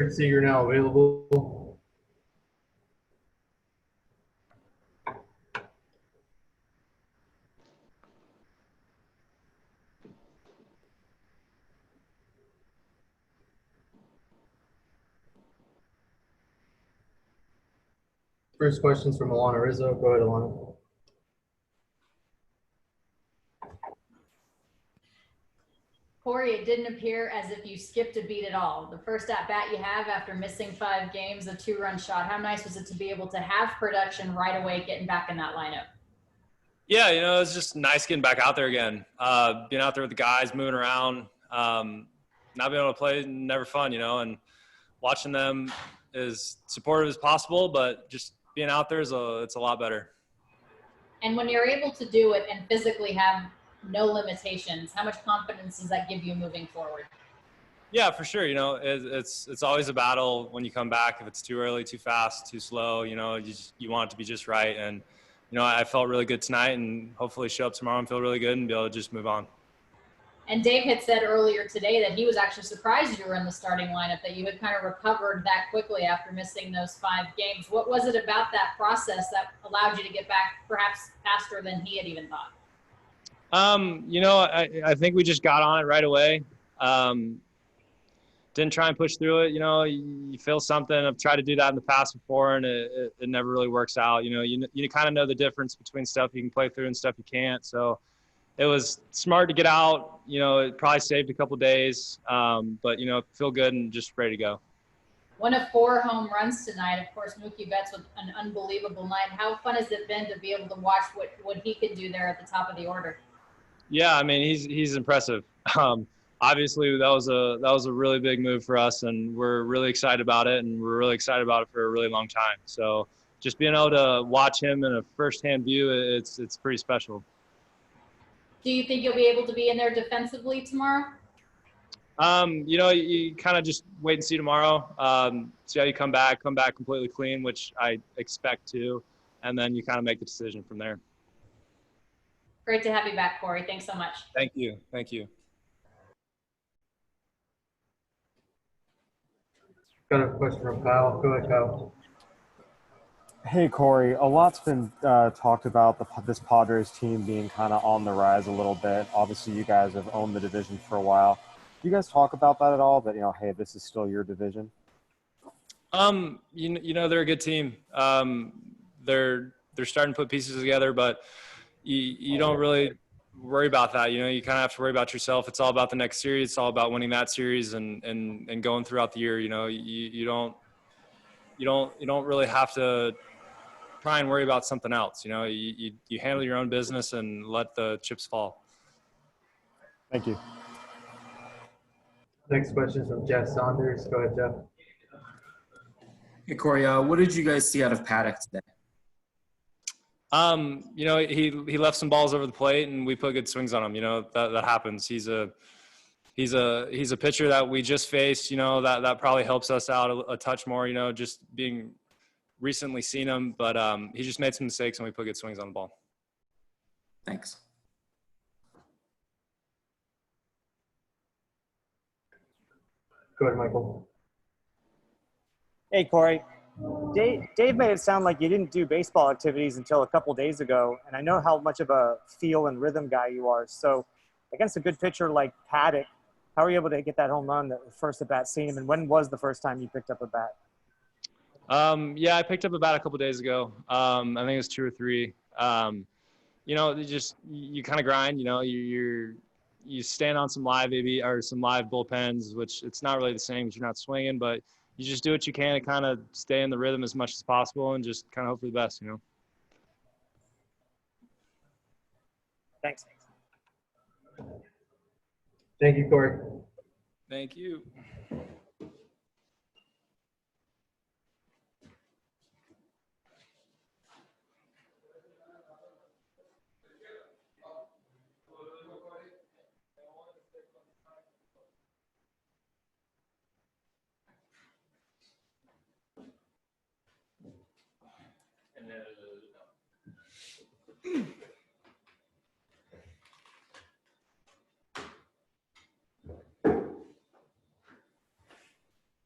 Seager now available. First question's from Alana Rizzo. Go ahead, Alana. Corey, it didn't appear as if you skipped a beat at all. The first at bat you have after missing 5 games, a 2-run shot. How nice was it to be able to have production right away, getting back in that lineup? Yeah, it's just nice getting back out there again. Being out there with the guys, moving around, not being able to play, never fun, and watching them as supportive as possible, but just being out there it's a lot better. And when you're able to do it and physically have no limitations, how much confidence does that give you moving forward? Yeah, for sure. It's always a battle when you come back. If it's too early, too fast, too slow, you want it to be just right. And, I felt really good tonight, and hopefully show up tomorrow and feel really good and be able to just move on. And Dave had said earlier today that he was actually surprised you were in the starting lineup, that you had kind of recovered that quickly after missing those 5 games. What was it about that process that allowed you to get back perhaps faster than he had even thought? I think we just got on it right away. Didn't try and push through it. You feel something. I've tried to do that in the past before, and it never really works out. You kind of know the difference between stuff you can play through and stuff you can't. So it was smart to get out. It probably saved a couple of days, but feel good and just ready to go. 1 of 4 home runs tonight. Of course, Mookie Betts with an unbelievable night. How fun has it been to be able to watch what he could do there at the top of the order? Yeah, I mean he's impressive. Obviously, that was a really big move for us, and we're really excited about it, and we're really excited about it for a really long time. So just being able to watch him in a firsthand view, it's pretty special. Do you think you'll be able to be in there defensively tomorrow? You kind of just wait and see tomorrow. See how you come back completely clean, which I expect to, and then you kind of make the decision from there. Great to have you back, Corey. Thanks so much. Thank you. Thank you. Got a question from Kyle. Go ahead, Kyle. Hey, Corey. A lot's been talked about this Padres team being kind of on the rise a little bit. Obviously, you guys have owned the division for a while. Do you guys talk about that at all? That hey, this is still your division. They're a good team. They're starting to put pieces together, but you don't really worry about that. You kind of have to worry about yourself. It's all about the next series. It's all about winning that series and going throughout the year. You don't really have to try and worry about something else. You handle your own business and let the chips fall. Thank you. Next question is from Jeff Saunders. Go ahead, Jeff. Hey, Corey, what did you guys see out of Paddock today? He left some balls over the plate, and we put good swings on him. That happens. He's a pitcher that we just faced. That probably helps us out a touch more. Just being recently seen him, but he just made some mistakes, and we put good swings on the ball. Thanks. Go ahead, Michael. Hey, Corey. Dave made it sound like you didn't do baseball activities until a couple days ago, and I know how much of a feel and rhythm guy you are. So against a good pitcher like Paddock, how were you able to get that home run, the first at-bat seeing him, and when was the first time you picked up a bat? Yeah, I picked up a bat a couple days ago. I think it was 2 or 3. You kind of grind. You stand on some live some live bullpens, which it's not really the same because you're not swinging, but you just do what you can to kind of stay in the rhythm as much as possible and just kind of hope for the best, Thanks. Thank you, Corey. Thank you.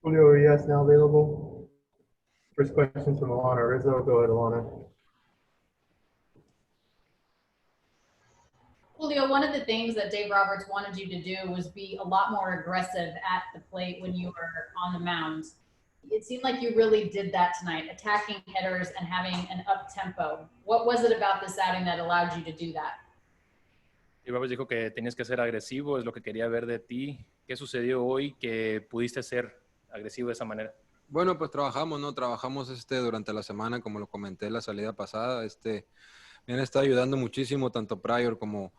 Julio Urías now available. First questions from Alana Rizzo. Go ahead, Alana. Julio, one of the things that Dave Roberts wanted you to do was be a lot more aggressive at the plate when you were on the mound. It seemed like you really did that tonight, attacking hitters and having an up tempo. What was it about this outing that allowed you to do that? Y Roberts dijo que tenías que ser agresivo, es lo que quería ver de ti. ¿Qué sucedió hoy que pudiste ser agresivo de esa manera? Bueno, pues trabajamos, ¿no? Trabajamos durante la semana, como lo comenté la salida pasada. Me han estado ayudando muchísimo, tanto Pryor como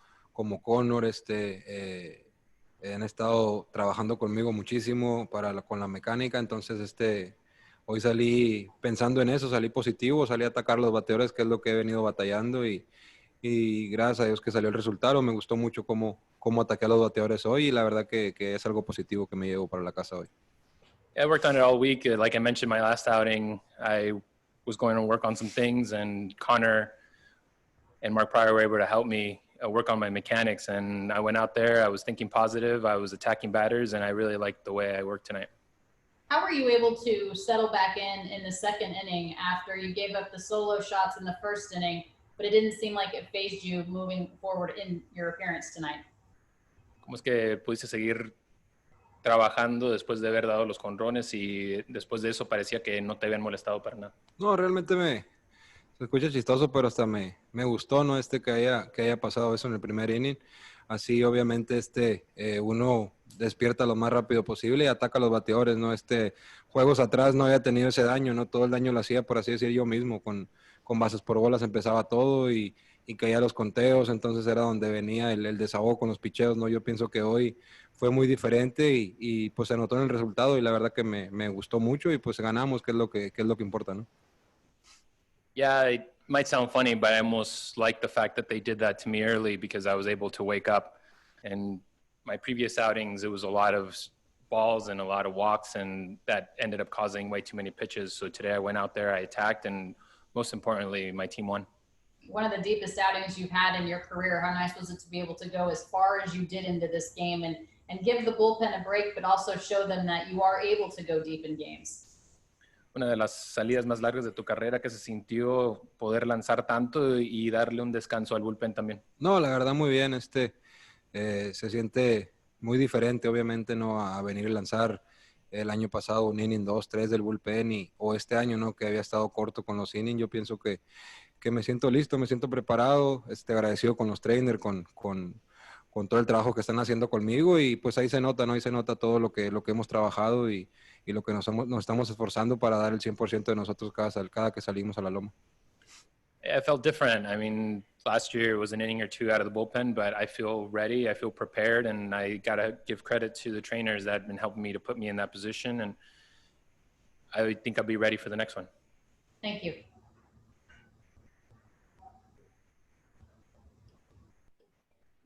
Connor. Han estado trabajando conmigo muchísimo con la mecánica. Entonces, hoy salí pensando en eso, salí positivo, salí a atacar los bateadores, que es lo que he venido batallando. Y gracias a Dios que salió el resultado. Me gustó mucho cómo ataqué a los bateadores hoy y la verdad que es algo positivo que me llevo para la casa hoy. I worked on it all week. Like I mentioned, my last outing, I was going to work on some things, and Connor and Mark Pryor were able to help me work on my mechanics. And I went out there, I was thinking positive, I was attacking batters, and I really liked the way I worked tonight. How were you able to settle back in the second inning after you gave up the solo shots in the first inning, but it didn't seem like it fazed you moving forward in your appearance tonight? ¿Cómo es que pudiste seguir trabajando después de haber dado los jonrones y después de eso parecía que no te habían molestado para nada? No, realmente se escucha chistoso, pero hasta me gustó, ¿no? Que haya pasado eso en el primer inning. Así, obviamente, uno despierta lo más rápido posible y ataca a los bateadores, ¿no? Juegos atrás no había tenido ese daño, ¿no? Todo el daño lo hacía, por así decir, yo mismo. Con bases por bolas empezaba todo y caía los conteos, entonces era donde venía el desahogo con los picheos, ¿no? Yo pienso que hoy fue muy diferente y pues se notó en el resultado y la verdad que me gustó mucho y pues ganamos, que es lo que importa, ¿no? Yeah, it might sound funny, but I almost like the fact that they did that to me early because I was able to wake up. And my previous outings, it was a lot of balls and a lot of walks, and that ended up causing way too many pitches. So today I went out there, I attacked, and most importantly, my team won. One of the deepest outings you've had in your career. How nice was it to be able to go as far as you did into this game and give the bullpen a break, but also show them that you are able to go deep in games? Una de las salidas más largas de tu carrera, que se sintió poder lanzar tanto y darle un descanso al bullpen también. No, la verdad muy bien, se siente muy diferente, obviamente, ¿no? A venir a lanzar el año pasado un inning, 2, 3 del bullpen o este año, ¿no? Que había estado corto con los innings. Yo pienso que me siento listo, me siento preparado, agradecido con los trainers, con todo el trabajo que están haciendo conmigo y pues ahí se nota, ¿no? Ahí se nota todo lo que hemos trabajado y lo que nos estamos esforzando para dar el 100% de nosotros cada que salimos a la loma. I felt different. I mean, last year was an inning or two out of the bullpen, but I feel ready, I feel prepared, and I got to give credit to the trainers that have been helping me to put me in that position, and I think I'll be ready for the next one. Thank you.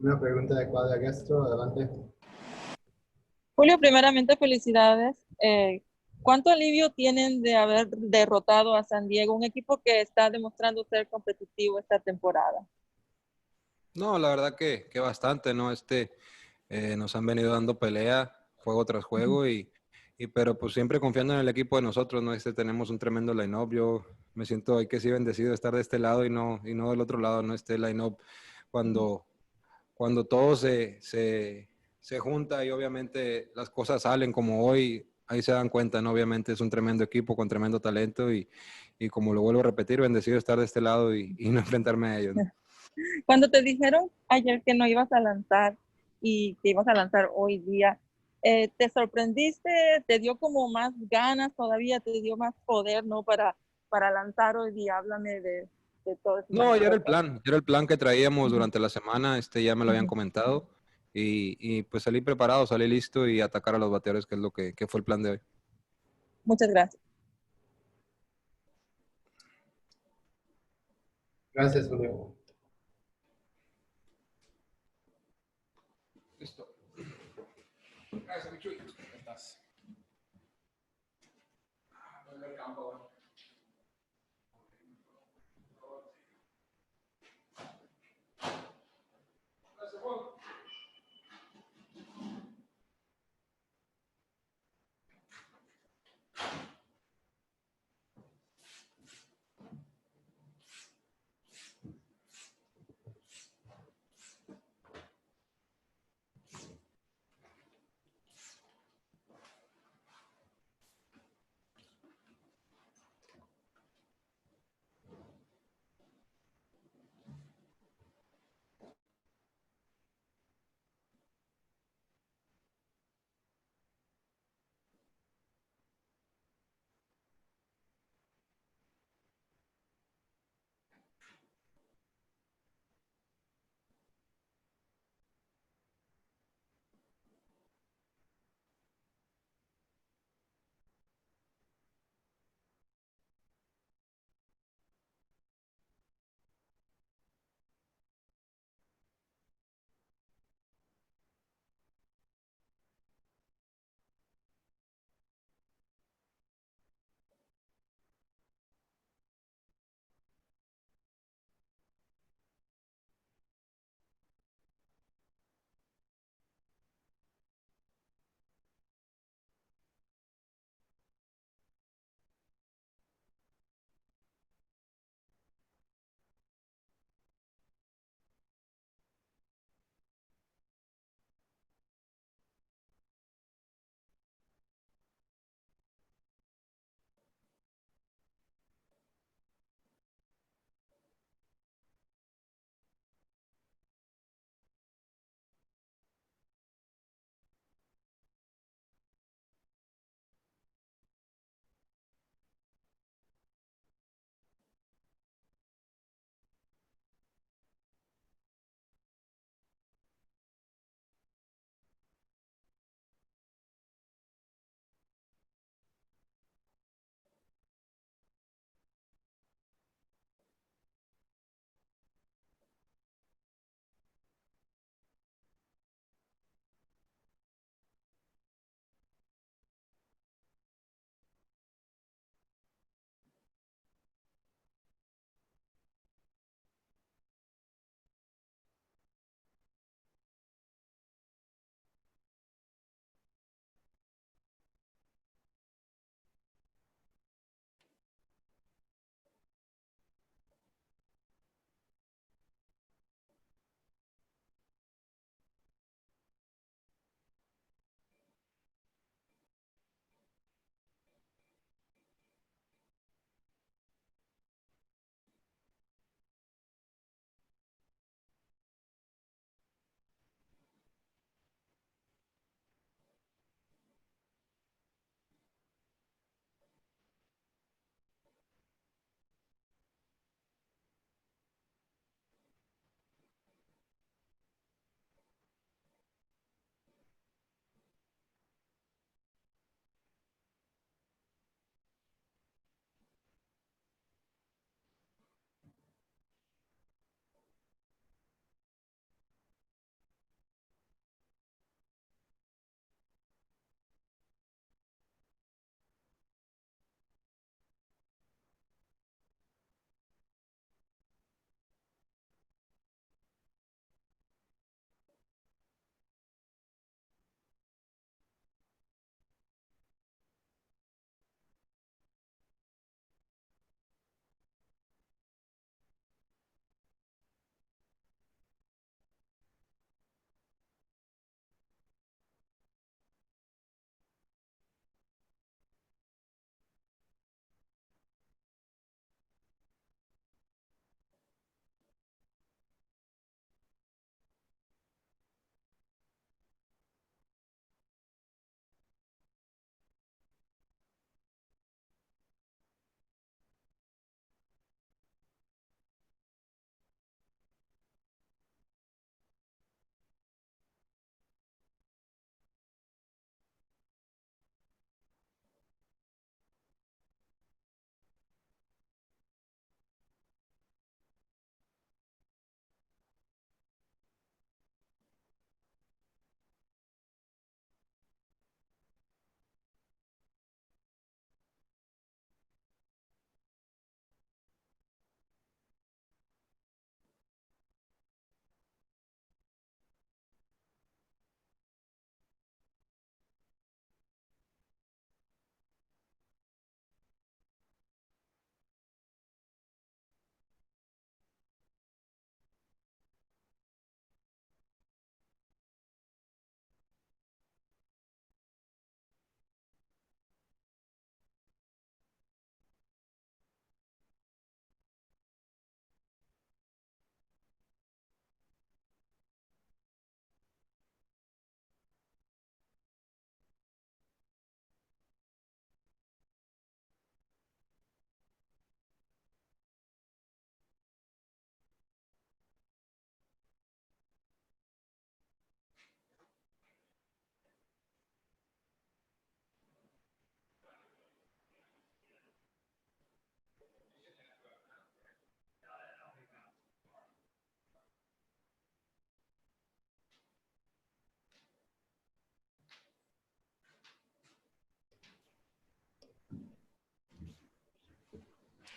Una pregunta de Claudia Castro, adelante. Julio, primeramente felicidades. ¿Cuánto alivio tienen de haber derrotado a San Diego, un equipo que está demostrando ser competitivo esta temporada? No, la verdad que bastante, ¿no? Nos han venido dando pelea juego tras juego pero pues siempre confiando en el equipo de nosotros, ¿no? Tenemos un tremendo line-up. Yo me siento hoy que sí bendecido de estar de este lado y no del otro lado, ¿no? Line-up cuando todo se junta y obviamente las cosas salen como hoy, ahí se dan cuenta, ¿no? Obviamente es un tremendo equipo con tremendo talento y como lo vuelvo a repetir, bendecido de estar de este lado y no enfrentarme a ellos, ¿no? Cuando te dijeron ayer que no ibas a lanzar y que ibas a lanzar hoy día, ¿te sorprendiste? ¿Te dio como más ganas todavía? ¿Te dio más poder, no, para lanzar hoy día? Háblame de todo eso. No, ya era el plan que traíamos durante la semana, ya me lo habían comentado y pues salí preparado, salí listo y atacar a los bateadores, que es lo que fue el plan de hoy. Muchas gracias. Gracias, Julio. Listo. Gracias, Michuy. Estás.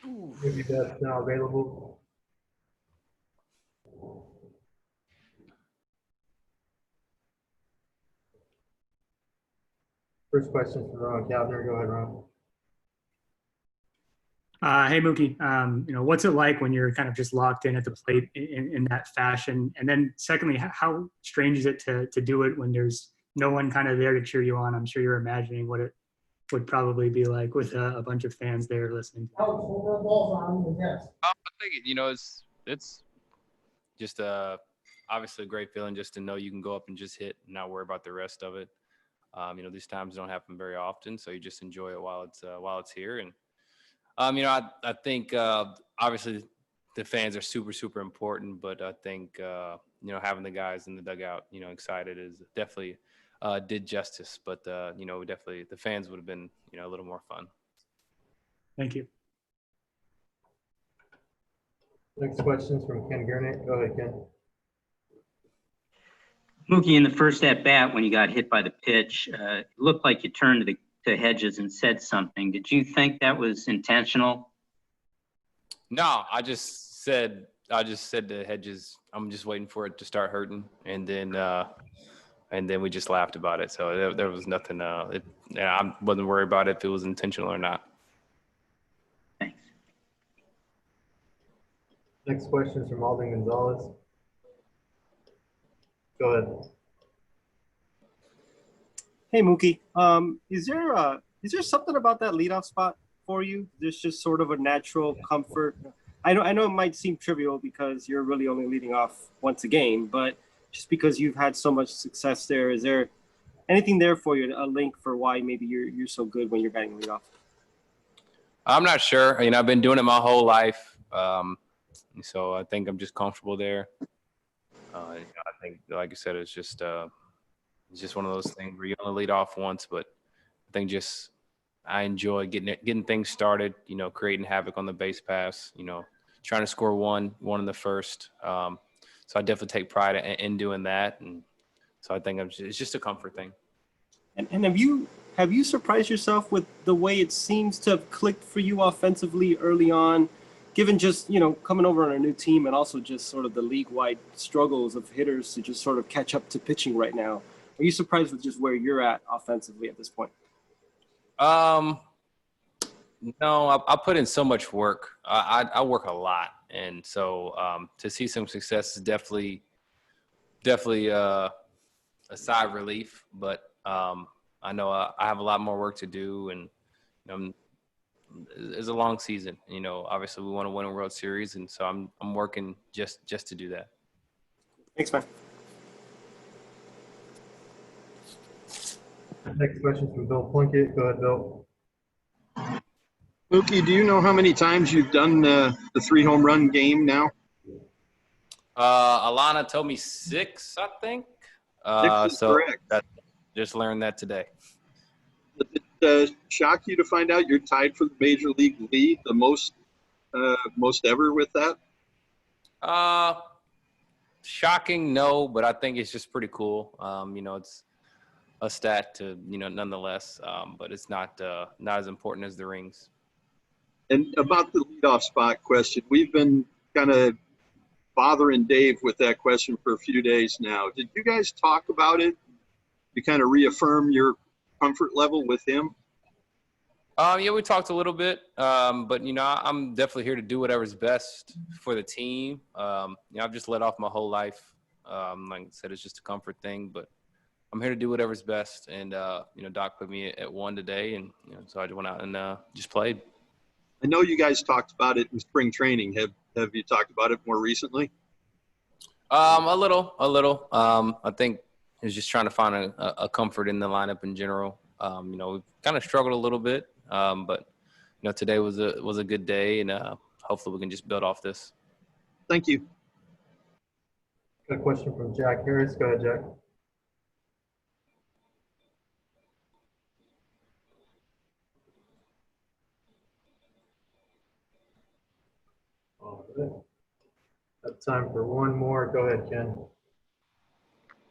Maybe that's now available. First question from Ron Cavner. Go ahead, Ron. Hey Mookie, what's it like when you're kind of just locked in at the plate in that fashion? And then secondly, how strange is it to do it when there's no one kind of there to cheer you on? I'm sure you're imagining what it would probably be like with a bunch of fans there listening. I think it's just obviously a great feeling just to know you can go up and just hit and not worry about the rest of it. These times don't happen very often, so you just enjoy it while it's here. And I think obviously the fans are super, super important, but I think having the guys in the dugout, excited is definitely did justice. But definitely the fans would have been a little more fun. Thank you. Next question is from Ken Gurnett. Go ahead, Ken. Mookie, in the first at bat when you got hit by the pitch, it looked like you turned to Hedges and said something. Did you think that was intentional? No, I just said to Hedges, I'm just waiting for it to start hurting, and then we just laughed about it. So there was nothing. I wasn't worried about if it was intentional or not. Thanks. Next question is from Alden Gonzalez. Go ahead. Hey Mookie, is there something about that leadoff spot for you? There's just sort of a natural comfort. I know it might seem trivial because you're really only leading off once a game, but just because you've had so much success there, is there anything there for you, a link for why maybe you're so good when you're batting leadoff? I'm not sure. I've been doing it my whole life, so I think I'm just comfortable there. I think, like you said, it's just one of those things where you only lead off once, but I think I enjoy getting things started, creating havoc on the base pass, trying to score one in the first. So I definitely take pride in doing that. And so I think it's just a comfort thing. And have you surprised yourself with the way it seems to have clicked for you offensively early on, given just, coming over on a new team and also just sort of the league-wide struggles of hitters to just sort of catch up to pitching right now? Are you surprised with just where you're at offensively at this point? No, I put in so much work. I work a lot. And so to see some success is definitely a sigh of relief. But I know I have a lot more work to do. And it's a long season. Obviously we want to win a World Series. And so I'm working just to do that. Thanks, man. Next question from Bill Plunkett. Go ahead, Bill. Mookie, do you know how many times you've done the 3 home run game now? Alana told me 6, I think. 6 is correct. Just learned that today. Did it shock you to find out you're tied for the major league lead, the most ever with that? Shocking, no, but I think it's just pretty cool. It's a stat to nonetheless, but it's not as important as the rings. And about the leadoff spot question, we've been kind of bothering Dave with that question for a few days now. Did you guys talk about it to kind of reaffirm your comfort level with him? Yeah, we talked a little bit, but I'm definitely here to do whatever's best for the team. I've just led off my whole life. Like I said, it's just a comfort thing, but I'm here to do whatever's best. And Doc put me at 1 today, and so I went out and just played. I know you guys talked about it in spring training. Have you talked about it more recently? A little. I think it's just trying to find a comfort in the lineup in general. We've kind of struggled a little bit, but today was a good day, and hopefully we can just build off this. Thank you. Got a question from Jack Harris. Go ahead, Jack. All right. Got time for one more. Go ahead, Ken.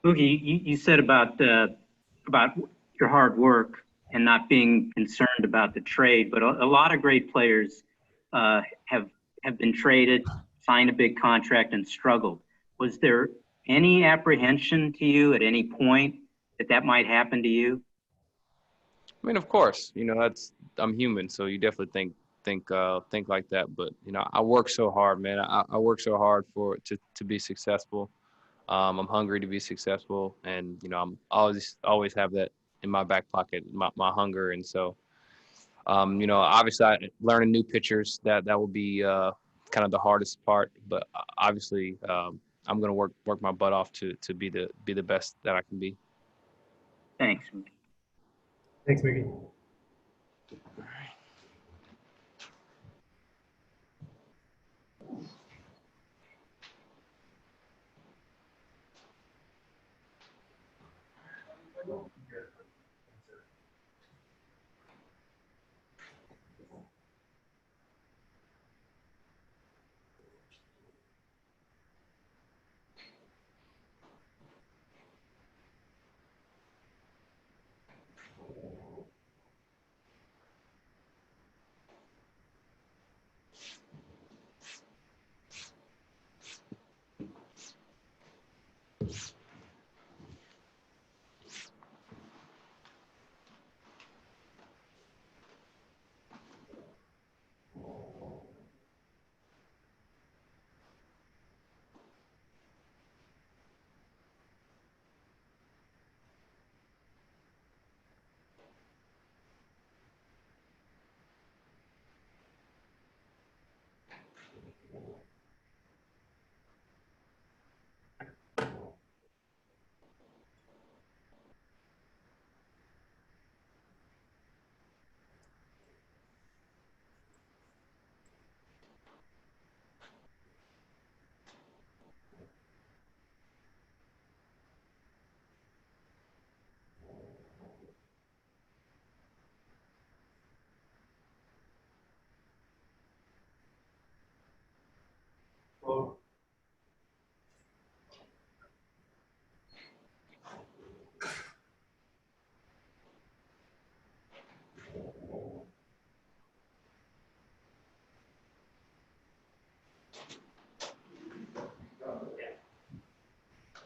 Mookie, you said about your hard work and not being concerned about the trade, but a lot of great players have been traded, signed a big contract, and struggled. Was there any apprehension to you at any point that might happen to you? I mean, of course, I'm human, so you definitely think like that. But I work so hard, man. I work so hard to be successful. I'm hungry to be successful, and I'm always have that in my back pocket, my hunger. And so, obviously, learning new pitchers that will be kind of the hardest part. But obviously, I'm gonna work my butt off to be the best that I can be. Thanks. Thanks, Mookie. Hello.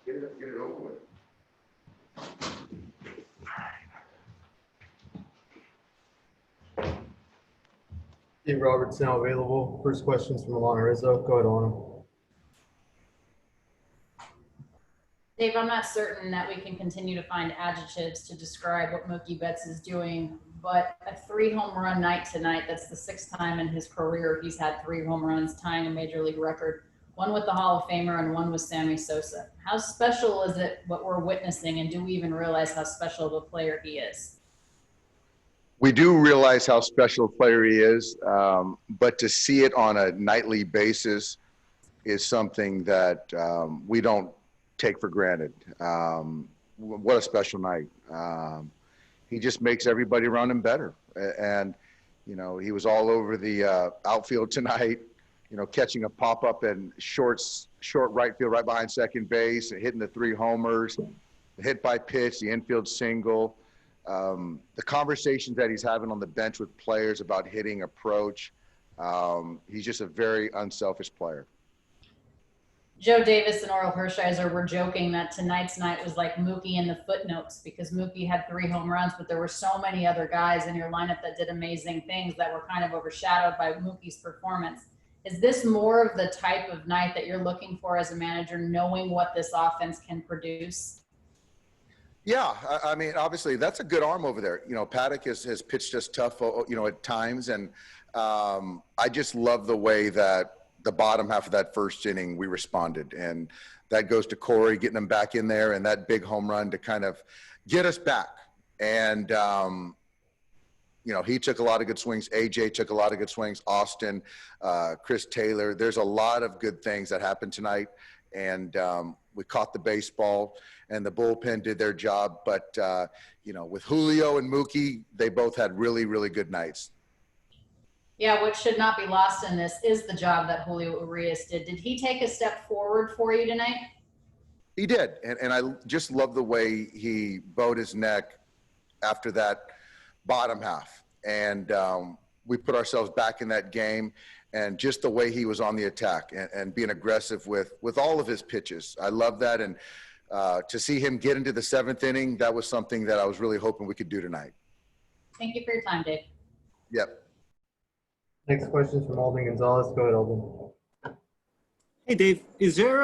Get it over with. Steve Roberts now available. First questions from Alana Rizzo. Go ahead, Alana. Dave, I'm not certain that we can continue to find adjectives to describe what Mookie Betts is doing, but a 3 home run night tonight, that's the 6th time in his career he's had 3 home runs, tying a major league record, one with the Hall of Famer and one with Sammy Sosa. How special is it what we're witnessing, and do we even realize how special of a player he is? We do realize how special a player he is, but to see it on a nightly basis is something that we don't take for granted. What a special night. He just makes everybody around him better. And, he was all over the outfield tonight, catching a pop-up and short right field, right behind second base, and hitting the 3 homers, the hit by pitch, the infield single. The conversations that he's having on the bench with players about hitting approach. He's just a very unselfish player. Joe Davis and Oral Hershiser were joking that tonight's night was like Mookie in the footnotes, because Mookie had 3 home runs, but there were so many other guys in your lineup that did amazing things that were kind of overshadowed by Mookie's performance. Is this more of the type of night that you're looking for as a manager, knowing what this offense can produce? Yeah, I mean, obviously that's a good arm over there. Paddock has pitched us tough, at times. And I just love the way that the bottom half of that first inning we responded. And that goes to Corey, getting him back in there, and that big home run to kind of get us back. And, he took a lot of good swings. AJ took a lot of good swings. Austin, Chris Taylor. There's a lot of good things that happened tonight. And we caught the baseball, and the bullpen did their job. But, with Julio and Mookie, they both had really, really good nights. Yeah, what should not be lost in this is the job that Julio Urías did. Did he take a step forward for you tonight? He did. And I just love the way he bowed his neck after that bottom half. And, we put ourselves back in that game, and just the way he was on the attack and being aggressive with all of his pitches. I love that. And to see him get into the 7th inning, that was something that I was really hoping we could do tonight. Thank you for your time, Dave. Yep. Next question is from Alden Gonzalez. Go ahead, Alden. Hey, Dave, is there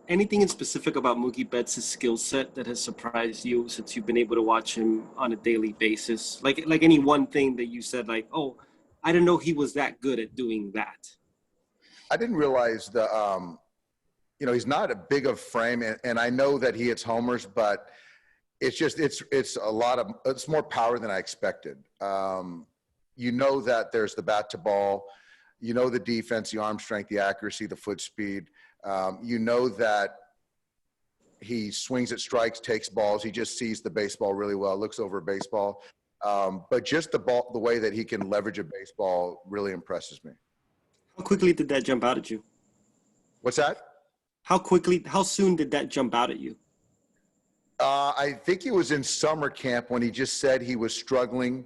anything in specific about Mookie Betts' skill set that has surprised you since you've been able to watch him on a daily basis? Like any one thing that you said, like, oh, I didn't know he was that good at doing that. I didn't realize he's not a big of frame, and I know that he hits homers, but it's just it's more power than I expected. You know that there's the bat to ball, you know the defense, the arm strength, the accuracy, the foot speed. You know that he swings at strikes, takes balls. He just sees the baseball really well, looks over a baseball. But just the way that he can leverage a baseball really impresses me. How quickly did that jump out at you? What's that? How soon did that jump out at you? I think it was in summer camp when he just said he was struggling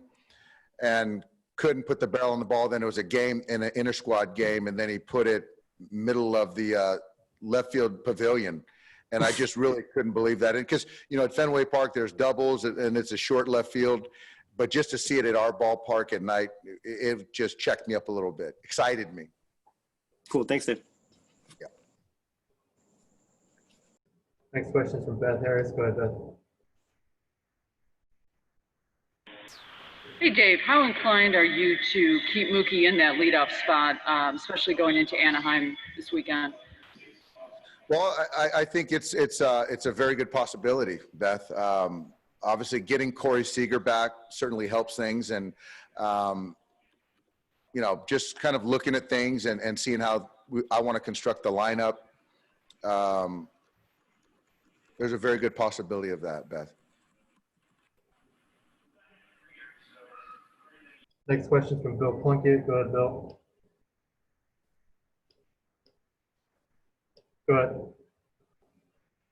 and couldn't put the barrel on the ball. Then it was a game in an inter-squad game, and then he put it middle of the left field pavilion. And I just really couldn't believe that. And because, at Fenway Park, there's doubles, and it's a short left field. But just to see it at our ballpark at night, it just checked me up a little bit, excited me. Cool. Thanks, Dave. Yeah. Next question is from Beth Harris. Go ahead, Beth. Hey, Dave, how inclined are you to keep Mookie in that leadoff spot, especially going into Anaheim this weekend? Well, I think it's a very good possibility, Beth. Obviously, getting Corey Seager back certainly helps things, and just kind of looking at things and seeing how I want to construct the lineup. There's a very good possibility of that, Beth. Next question is from Bill Plunkett. Go ahead, Bill. Go ahead.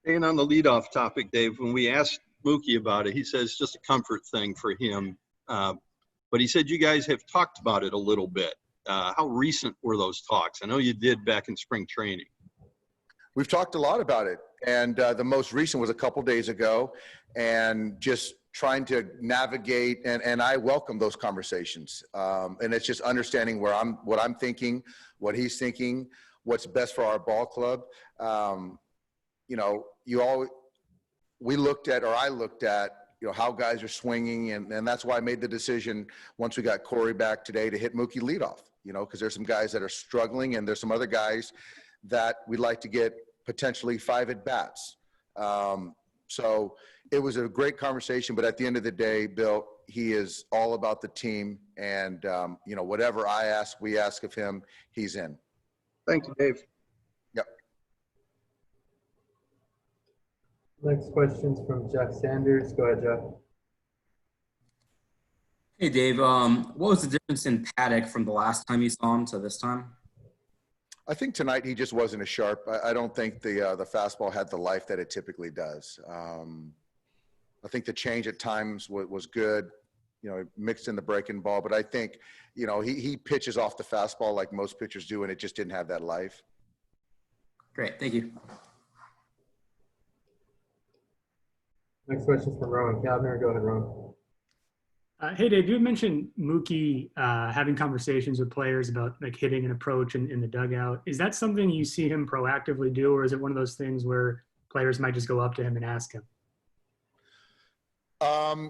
Staying on the leadoff topic, Dave, when we asked Mookie about it, he says it's just a comfort thing for him. But he said you guys have talked about it a little bit. How recent were those talks? I know you did back in spring training. We've talked a lot about it, and the most recent was a couple days ago, and just trying to navigate, and I welcome those conversations. And it's just understanding what I'm thinking, what he's thinking, what's best for our ball club. I looked at, how guys are swinging, and that's why I made the decision once we got Corey back today to hit Mookie leadoff, because there's some guys that are struggling, and there's some other guys that we'd like to get potentially 5 at-bats. So it was a great conversation, but at the end of the day, Bill, he is all about the team, and, whatever we ask of him, he's in. Thank you, Dave. Yep. Next question's from Jeff Sanders. Go ahead, Jeff. Hey, Dave. What was the difference in Paddock from the last time you saw him to this time? I think tonight he just wasn't as sharp. I don't think the fastball had the life that it typically does. I think the change at times was good, mixed in the breaking ball. But I think, he pitches off the fastball like most pitchers do, and it just didn't have that life. Great. Thank you. Next question is from Rowan Cavner. Go ahead, Rowan. Hey, Dave, you had mentioned Mookie having conversations with players about hitting an approach in the dugout. Is that something you see him proactively do, or is it one of those things where players might just go up to him and ask him?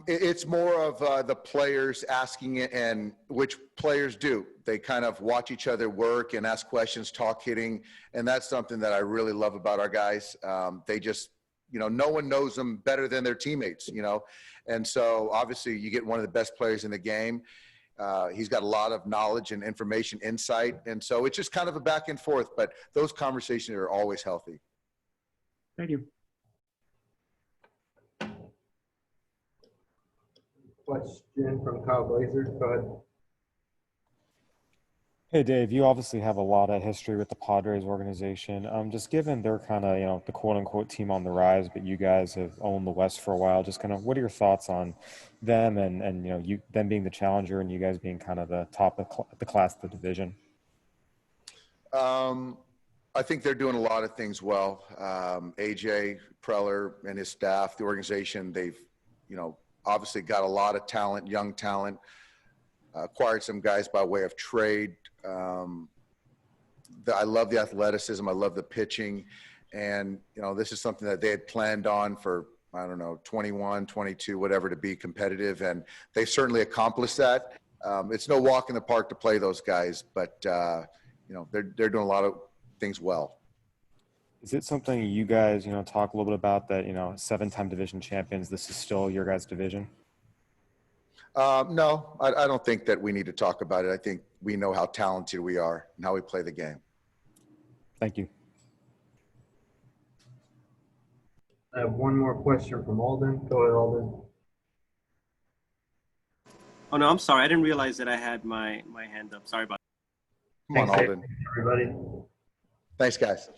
It's more of the players asking it, and which players do. They kind of watch each other work and ask questions, talk hitting, and that's something that I really love about our guys. They just, no one knows them better than their teammates, and so obviously you get one of the best players in the game. He's got a lot of knowledge and information, insight, and so it's just kind of a back and forth, but those conversations are always healthy. Thank you. Question from Kyle Glazer. Go ahead. Hey Dave, you obviously have a lot of history with the Padres organization. Just given they're kind of, the quote unquote team on the rise, but you guys have owned the West for a while. Just kind of, what are your thoughts on them and you them being the challenger and you guys being kind of the top of the class of the division? I think they're doing a lot of things well. AJ Preller and his staff, the organization, they've, obviously got a lot of talent, young talent, acquired some guys by way of trade. I love the athleticism. I love the pitching. And, this is something that they had planned on for, 21, 22, whatever, to be competitive. And they certainly accomplished that. It's no walk in the park to play those guys, but, they're doing a lot of things well. Is it something you guys, talk a little bit about that, 7-time division champions, this is still your guys' division? No, I don't think that we need to talk about it. I think we know how talented we are and how we play the game. Thank you. I have one more question from Alden. Go ahead, Alden. Oh no, I'm sorry. I didn't realize that I had my hand up. Sorry about that. Come on, Thanks, Alden. everybody. Thanks, guys.